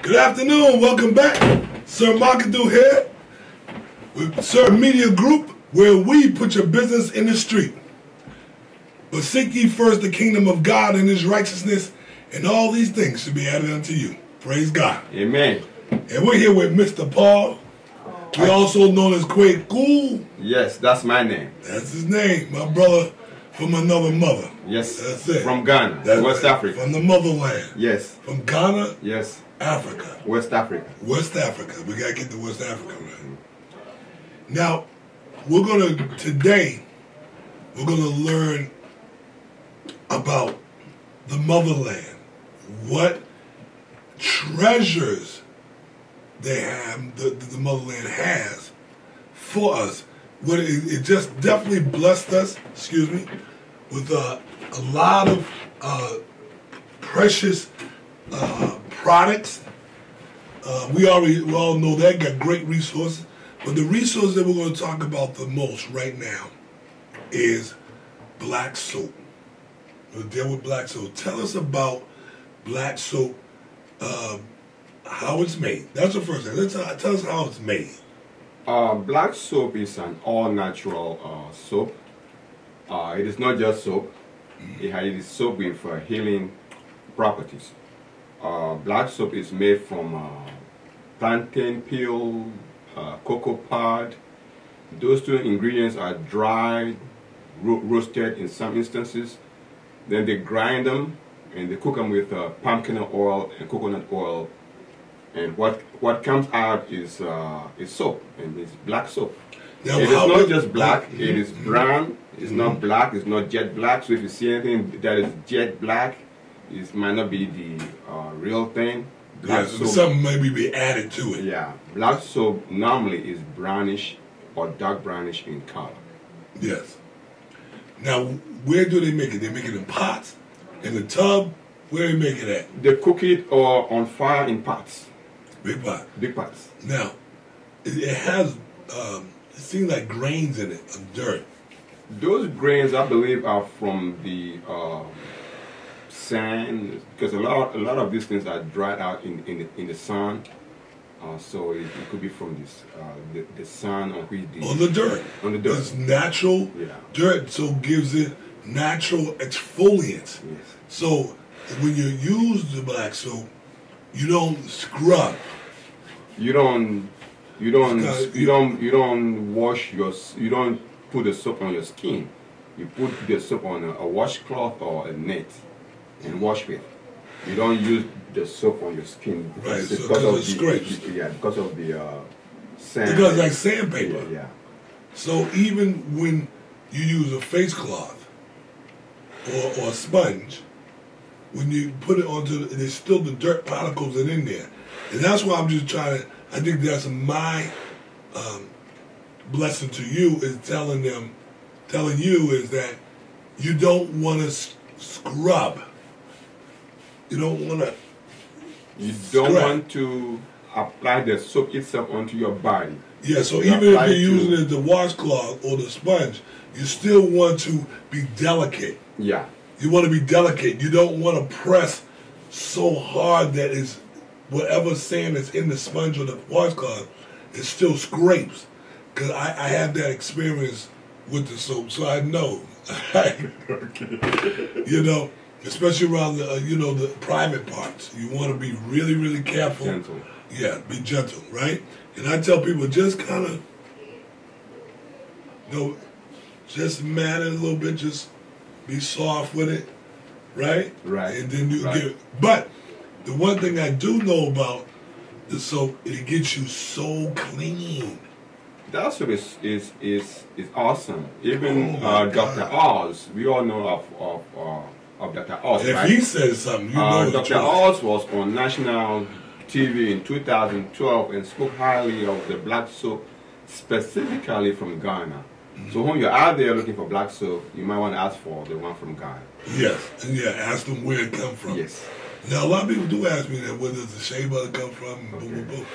Good afternoon, welcome back. Sir Markadoo here with Sir Media Group, where we put your business in the street. But seek ye first the kingdom of God and his righteousness, and all these things should be added unto you. Praise God. Amen. And we're here with Mr. Paul. We also known as Kwaku. Yes, that's my name. That's his name, my brother from another mother. Yes, that's it. From Ghana, that's West Africa. From the motherland. Yes. From Ghana. Yes. Africa. West Africa. West Africa. We got to get to West Africa right. Now, today, we're going to learn about the motherland. What treasures they have, the motherland has for us. What it just definitely blessed us, with a lot of precious products. We all know that, got great resources. But the resource that we're going to talk about the most right now is black soap. We'll deal with black soap. Tell us about black soap, how it's made. That's the first thing. Tell us how it's made. Black soap is an all-natural soap. It is not just soap. It is soap with healing properties. Black soap is made from plantain peel, cocoa pod. Those two ingredients are dried, roasted in some instances. Then they grind them and they cook them with pumpkin oil and coconut oil. And what comes out is soap, and it's black soap. Now, it is not just black, it is brown. It's not black, it's not jet black. So if you see anything that is jet black, it might not be the real thing. Black soap, something maybe be added to it. Yeah, black soap normally is brownish or dark brownish in color. Yes. Now, where do they make it? They make it in pots, in the tub. Where do they make it at? They cook it or on fire in pots. Big pot. Big pots. Now, it has. It seems like grains in it of dirt. Those grains, I believe, are from the sand, because a lot of these things are dried out in the sun. So it could be from this the sun on which on the dirt. On the dirt. It's natural dirt, so gives it natural exfoliants. Yes. So when you use the black soap, you don't scrub. You don't wash you don't put the soap on your skin. You put the soap on a washcloth or a net and wash with. You don't use the soap on your skin. Right, because of the scrapes. Because of the sand. Because it's like sandpaper. Yeah. So even when you use a face cloth or a sponge, when you put it onto, there's still the dirt particles that are in there. And that's why I'm just trying to, I think that's my blessing to you, is telling you is that you don't want to scrub. You don't want to. You don't want to apply the soap itself onto your body. Yeah, so even if you're using it, the washcloth or the sponge, you still want to be delicate. Yeah. You want to be delicate. You don't want to press so hard that is whatever sand that's in the sponge or the washcloth, it still scrapes. Because I had that experience with the soap, so I know. Okay. You know, especially around the the private parts. You want to be really, really careful. Gentle. Yeah, be gentle, right? And I tell people, just kind of, just mat it a little bit, just be soft with it, right? Right. And then you get it. But the one thing I do know about the soap, it gets you so clean. That soap is awesome. Even Dr. Oz, we all know of Dr. Oz, and if right? he says something, you know Dr. Oz was on national TV in 2012 and spoke highly of the black soap, specifically from Ghana. So when you're out there looking for black soap, you might want to ask for the one from Ghana. Yes, and ask them where it come from. Yes. Now a lot of people do ask me that, where does the Shea butter come from? Okay. Boom, boom, boom.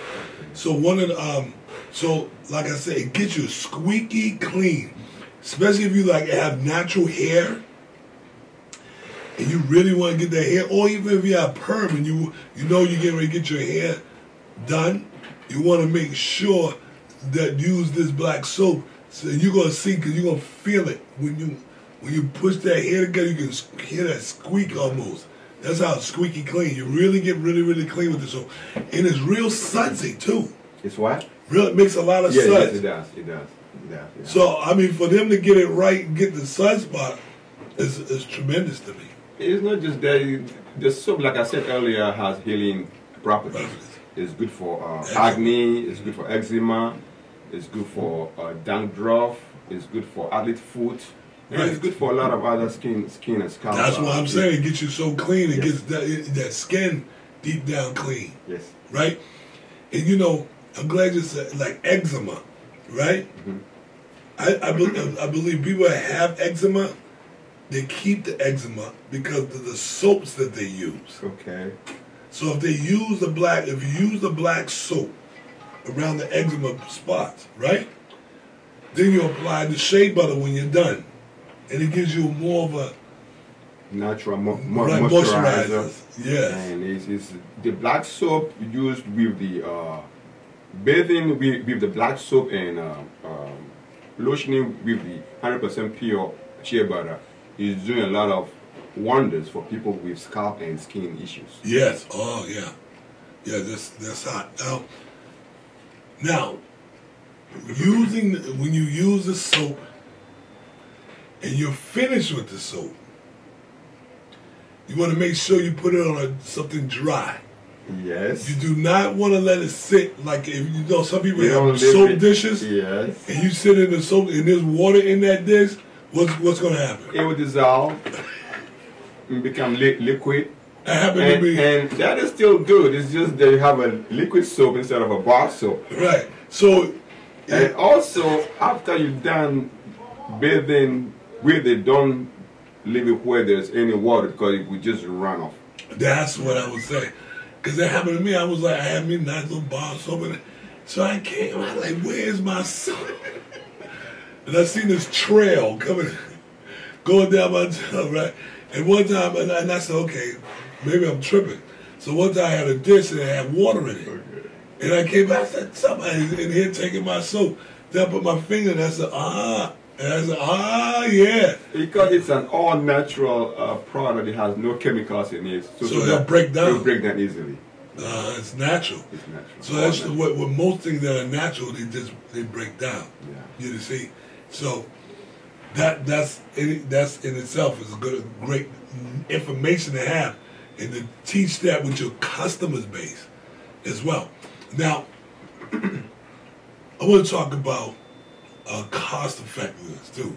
So one of the, so like I said, it gets you squeaky clean, especially if you have natural hair. and you really want to get that hair, or even if you have perm and you know you're getting ready to get your hair done, you want to make sure that you use this black soap. So you're gonna see, because you're gonna feel it when you push that hair together. You can hear that squeak almost. That's how it's squeaky clean. You really get really clean with this soap, and it's real sudsy too. It's what? Real, it makes a lot of suds. Yes, it does. It does. Yeah. So I mean, for them to get it right and get the sunspot is tremendous to me. It's not just that. The soap, like I said earlier, has healing properties. It's good for acne. It's good for eczema. It's good for dandruff. It's good for athlete foot. And it's good for a lot of other skin and scalp. That's what I'm saying. It gets you so clean. It gets that skin deep down clean. Yes. Right? And you know, I'm glad you said, like eczema, right? Mm-hmm. I believe people that have eczema, they keep the eczema because of the soaps that they use. Okay. So if you use the black soap around the eczema spots, right? Then you apply the shea butter when you're done. And it gives you more of a natural moisturizer. Yes. And it's the black soap used with the bathing with the black soap and lotioning with the 100% pure shea butter is doing a lot of wonders for people with scalp and skin issues. Yes. Oh yeah. Yeah. That's hot. Now, when you use the soap and you're finished with the soap, you want to make sure you put it on something dry. Yes. You do not want to let it sit like, if you know, some people have soap dishes. Yes. And you sit in the soap and there's water in that dish. What's going to happen? It will dissolve and become liquid. That happened to me. And that is still good. It's just that you have a liquid soap instead of a bar soap. Right. So. And also, after you're done bathing with it, don't leave it where there's any water because it will just run off. That's what I was saying. Because that happened to me. I was like, I had me nice little bar of soap in it. So I came, I was like, where's my soap? And I seen this trail going down my tongue, right? And one time, and I said, okay, maybe I'm tripping. So one time I had a dish and it had water in it. Okay. And I came back, I said, somebody's in here taking my soap. Then I put my finger and I said, And I said, yeah. Because it's an all-natural product. It has no chemicals in it. So it'll break down. It'll break down easily. It's natural. It's natural. So that's what most things that are natural, they break down. Yeah. You see? So that's in itself is great information to have, and to teach that with your customers base as well. Now, I want to talk about cost effectiveness too.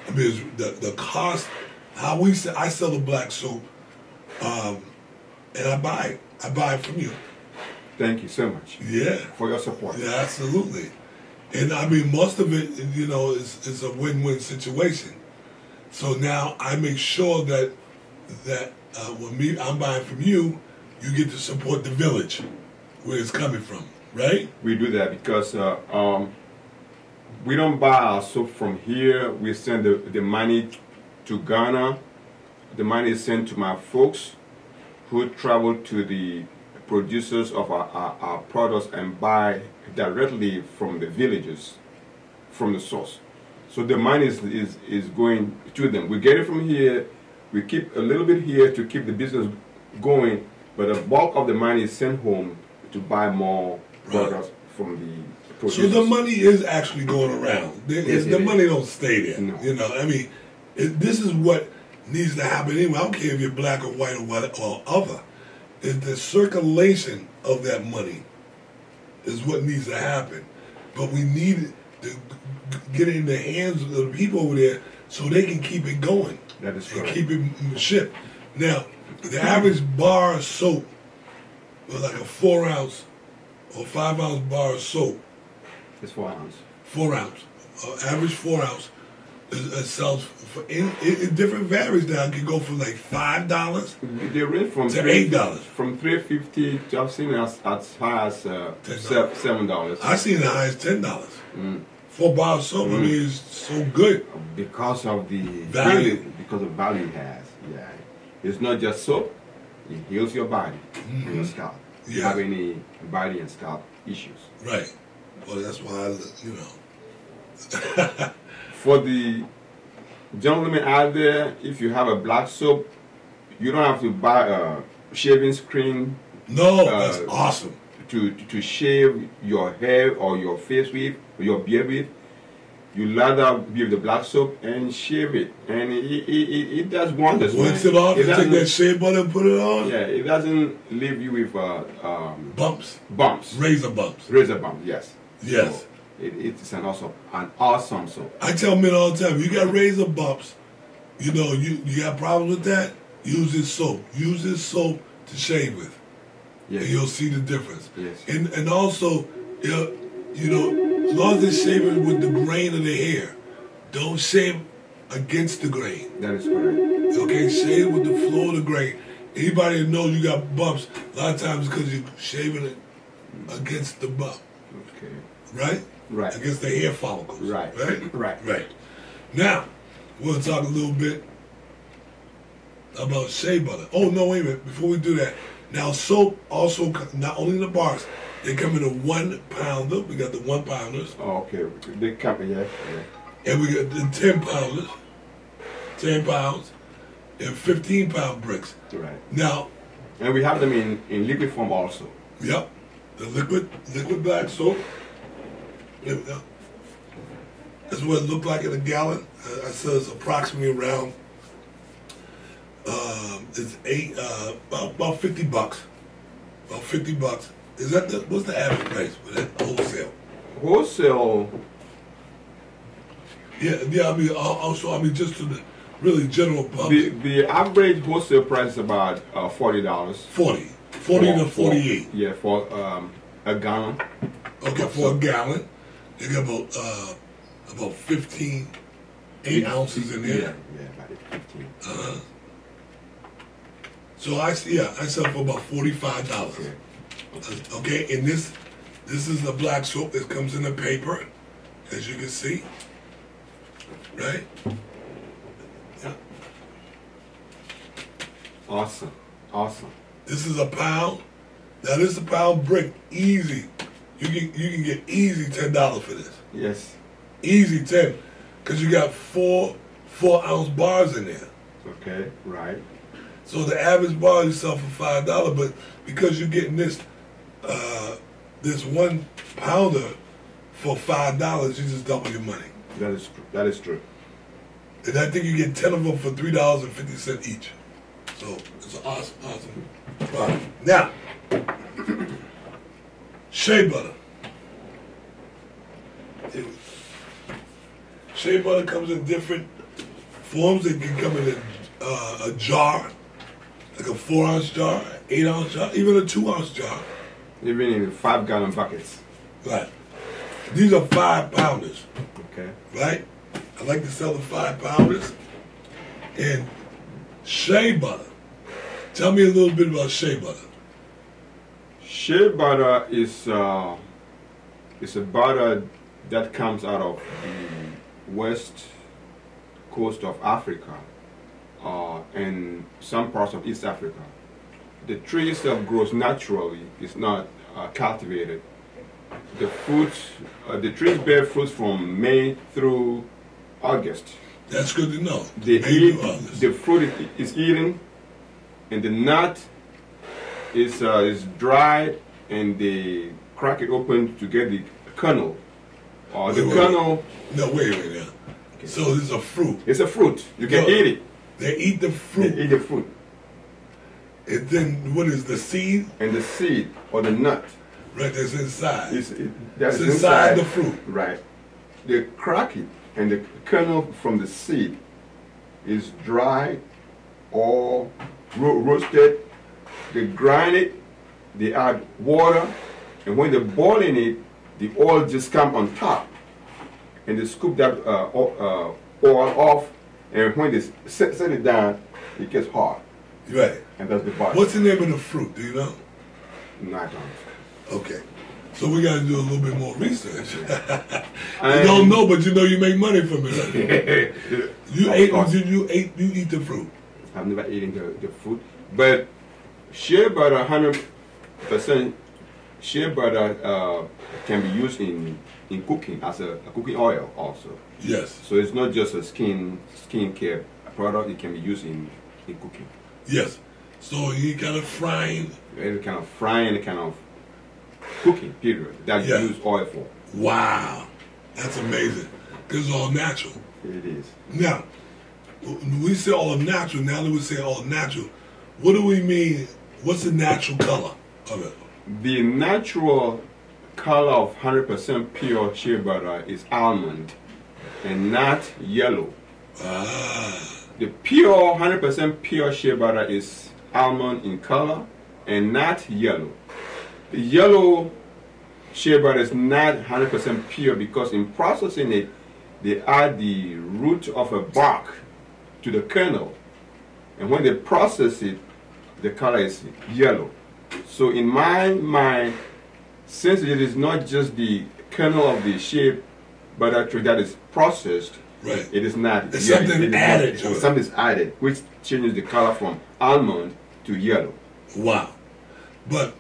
I mean, the cost, how I sell the black soap, and I buy it from you. Thank you so much. Yeah. For your support. Yeah, absolutely. And I mean, most of it, is a win-win situation. So now I make sure that when I'm buying from you, you get to support the village where it's coming from, right? We do that because we don't buy our soap from here. We send the money to Ghana. The money is sent to my folks who travel to the producers of our products and buy directly from the villages, from the source. So the money is going to them. We get it from here. We keep a little bit here to keep the business going, but the bulk of the money is sent home to buy more products from the producers. So the money is actually going around. The money don't stay there. No. I mean, this is what needs to happen anyway. I don't care if you're black or white or other. The circulation of that money is what needs to happen. But we need to get it in the hands of the people over there so they can keep it going. That is correct. And keep it shipped. Now, the average bar of soap, like a 4-ounce or 5-ounce bar of soap. It's 4 ounce. 4 ounce. Average 4 ounce. It sells for it different varies now. It can go from like $5 they range from to $8. From $3.50 to I've seen as high as $7. I've seen as high as $10 for a bar of soap. I mean, it's so good because of the value. Because of value it has. Yeah. It's not just soap. It heals your body and your scalp. If you have any body and scalp issues. Right. Well, that's why For the gentlemen out there, if you have a black soap, you don't have to buy a shaving cream. No, that's awesome. To shave your hair or your face with, or your beard with. You lather with the black soap and shave it, and it does wonders. Rinse it off, and take that shea butter and put it on. Yeah, it doesn't leave you with bumps. Bumps. Razor bumps. Razor bumps. Yes. Yes. So it's an awesome soap. I tell men all the time, you got razor bumps, you know, you got problems with that. Use this soap. Use this soap to shave with. Yes. And you'll see the difference. Yes. And also, you know, as long as they're shaving with the grain of the hair, don't shave against the grain. That is correct. Okay, shave with the flow of the grain. Anybody that knows you got bumps, a lot of times because you're shaving it against the bump. Okay. Right? Right. Against the hair follicles. Right. Right? Right. Right. Now, we'll talk a little bit about shea butter. Oh, no, wait a minute. Before we do that, now soap also, not only in the bars, they come in a 1 pounder. We got the 1 pounders. Oh, okay. They come, yeah. And we got the 10 pounders, 10 pounds, and 15 pound bricks. Right. Now. And we have them in liquid form also. Yep. The liquid black soap. That's what it looked like in a gallon. I said it's approximately around, it's about $50. About $50. Is that what's the average price for that wholesale? Wholesale. Yeah. I mean, also, just to the really general public. The average wholesale price is about $40. 40 to 48. Yeah, for a gallon. Okay, for a gallon, they got about 8 ounces in there. Yeah, about 15. So I sell for about $45. Okay, and this is the black soap that comes in the paper, as you can see, right? Yeah. Awesome. This is a pound. Now this is a pound brick, easy. You can get easy $10 for this. Yes. Easy 10, because you got 4 ounce bars in there. Okay, right. So the average bar you sell for $5, but because you're getting this 1 pounder for $5, you just double your money. That is true. And I think you get 10 of them for $3.50 each. So it's an awesome product. Now, shea butter. Shea butter comes in different forms. It can come in a jar, like a 4 ounce jar, 8 ounce jar, even a 2 ounce jar. Even in 5 gallon buckets. Right. These are 5 pounders. Okay. Right? I like to sell the 5 pounders. And shea butter. Tell me a little bit about shea butter. Shea butter is a butter that comes out of the west coast of Africa and some parts of East Africa. The tree itself grows naturally; it's not cultivated. The fruits, the trees bear fruits from May through August. That's good to know. The fruit is eaten, and the nut is dried, and they crack it open to get the kernel. Kernel. No, wait a minute now. Okay. So this is a fruit. It's a fruit. You can eat it. They eat the fruit. They eat the fruit. And then what is the seed? And the seed or the nut. Right, that's inside. That's inside the fruit. Right. They crack it, and the kernel from the seed is dried or roasted. They grind it. They add water, and when they're boiling it, the oil just comes on top, and they scoop that oil off, and when they set it down, it gets hard. Right. And that's the butter. What's the name of the fruit? Do you know? No, I don't. Okay. So we got to do a little bit more research. You don't know, but you know you make money from it. Right? You eat the fruit. I've never eaten the fruit. But shea butter, 100% shea butter can be used in cooking as a cooking oil also. Yes. So it's not just a skincare product, it can be used in cooking. Yes. So you kind of frying. Any kind of frying, any kind of cooking, period, that you use oil for. Wow. That's amazing. Because it's all natural. It is. Now, when we say all natural, now that we say all natural, what do we mean? What's the natural color of it? The natural color of 100% pure shea butter is almond and not yellow. The pure 100% pure shea butter is almond in color and not yellow. The yellow shea butter is not 100% pure because in processing it, they add the root of a bark to the kernel, and when they process it, the color is yellow. So in my mind, since it is not just the kernel of the shea butter tree that is processed, right, it is not. It's something added to it. Something is added, which changes the color from almond to yellow. Wow. But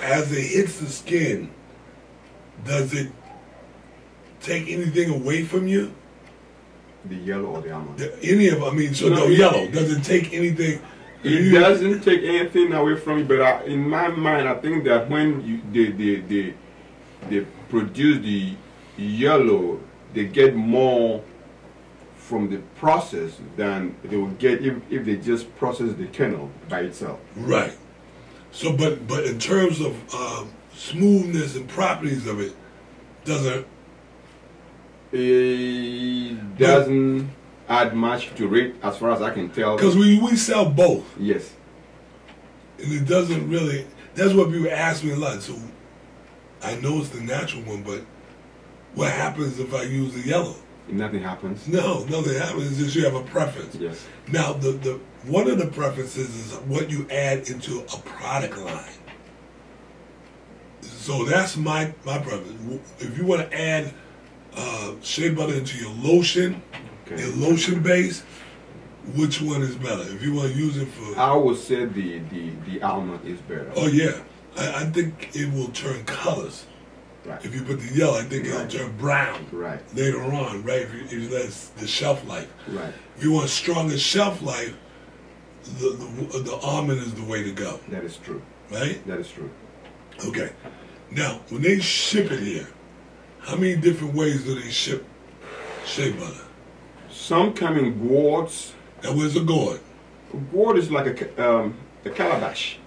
as it hits the skin, does it take anything away from you? The yellow or the almond? Any of them, I mean, so no yellow. Does it take anything? It doesn't take anything away from you, but in my mind, I think that when they produce the yellow, they get more from the process than they would get if they just process the kernel by itself. Right. So, but in terms of smoothness and properties of it, doesn't add much to it as far as I can tell. Because we sell both. Yes. And it doesn't really, that's what people ask me a lot. So I know it's the natural one, but what happens if I use the yellow? Nothing happens. No, nothing happens. It's just you have a preference. Yes. Now, the one of the preferences is what you add into a product line. So that's my preference. If you want to add shea butter into your lotion, your lotion base, which one is better? If you want to use it for... I would say the almond is better. Oh, yeah. I think it will turn colors. Right. If you put the yellow, I think it'll turn brown later on, right? If you let the shelf life. Right. If you want stronger shelf life, the almond is the way to go. That is true. Right? That is true. Okay. Now, when they ship it here, how many different ways do they ship shea butter? Some come in gourds. Now, where's a gourd? A gourd is like a calabash.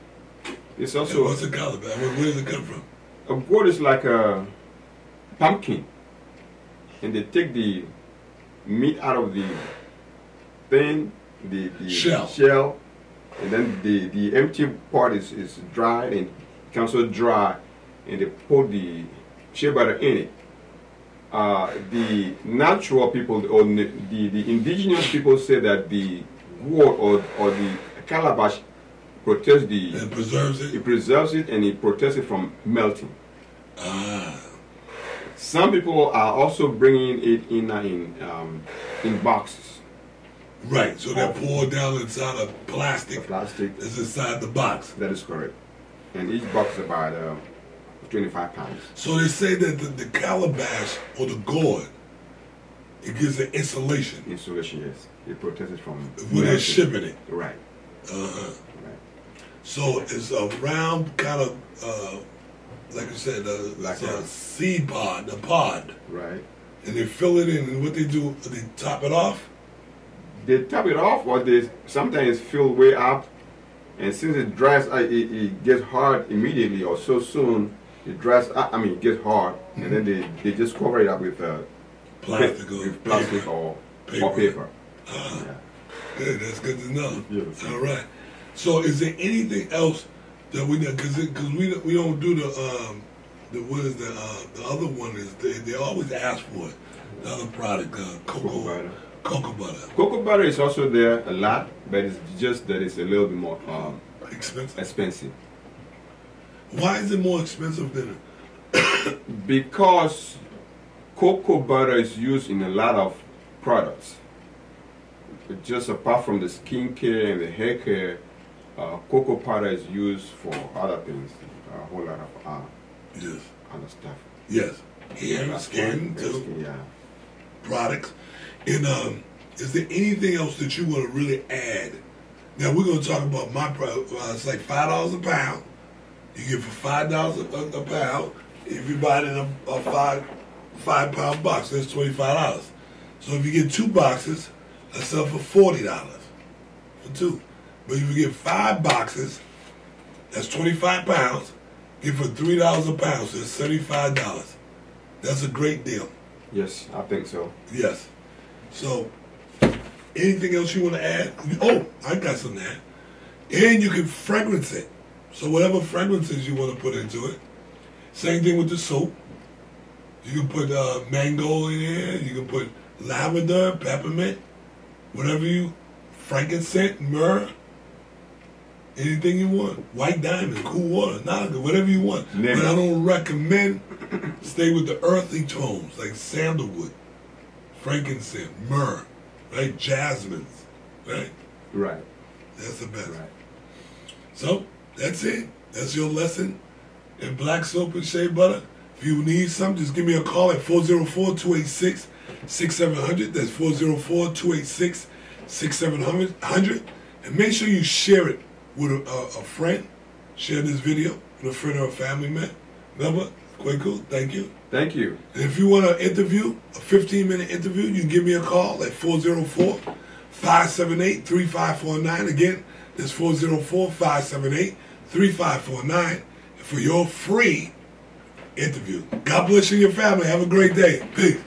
It's also... What's a calabash? Where does it come from? A gourd is like a pumpkin, and they take the meat out of the thing, the shell, and then the empty part is dried and becomes so dry, and they put the shea butter in it. The natural people or the indigenous people say that the gourd or the calabash protects it preserves it. It preserves it and it protects it from melting. Some people are also bringing it in boxes. Right, so they're poured down inside a plastic. The plastic is inside the box. That is correct. And each box is about 25 pounds. So they say that the calabash or the gourd, it gives it insulation. Insulation, yes. It protects it from when they're shipping it. Right. Right. So Right. it's a round kind of, like I said, like a seed pod, a pod. Right. And they fill it in, and what they do, they top it off? They top it off, or they sometimes fill way up, and since it dries, it gets hard immediately or so soon. It dries up, it gets hard, and then they just cover it up with plastic or paper. Yeah. Good, that's good to know. Yes. All right. So is there anything else that we know? Because we don't do the other one is they always ask for it. The other product, cocoa butter. Cocoa butter is also there a lot, but it's just that it's a little bit more expensive. Why is it more expensive than it? Because cocoa butter is used in a lot of products. just apart from the skincare and the hair care, cocoa powder is used for other things. A whole lot of yes. other stuff. Yes. Hair, skin, too. Yeah. Products. And is there anything else that you want to really add? Now we're going to talk about my product. It's like $5 a pound. You get for $5 a pound. If you buy it in a 5-pound box, that's $25. So if you get 2 boxes, I sell for $40 for 2. But if you get 5 boxes, that's 25 pounds. Get for $3 a pound, so it's $75. That's a great deal. Yes, I think so. Yes. So, anything else you want to add? Oh, I got some there. And you can fragrance it. So whatever fragrances you want to put into it. Same thing with the soap. You can put mango in there. You can put lavender, peppermint, whatever you, frankincense, myrrh. Anything you want. White diamond, cool water, naga, whatever you want. Never. But I don't recommend stay with the earthy tones like sandalwood, frankincense, myrrh, right? Jasmines, right? Right. That's the best. Right. So, that's it. That's your lesson in black soap and shea butter. If you need some, just give me a call at 404-286-6700. That's 404-286-6700. And make sure you share it with a friend. Share this video with a friend or a family member. Quite cool. Thank you. Thank you. And if you want an interview, a 15-minute interview, you can give me a call at 404-578-3549. Again, that's 404-578-3549 for your free interview. God bless you and your family. Have a great day. Peace.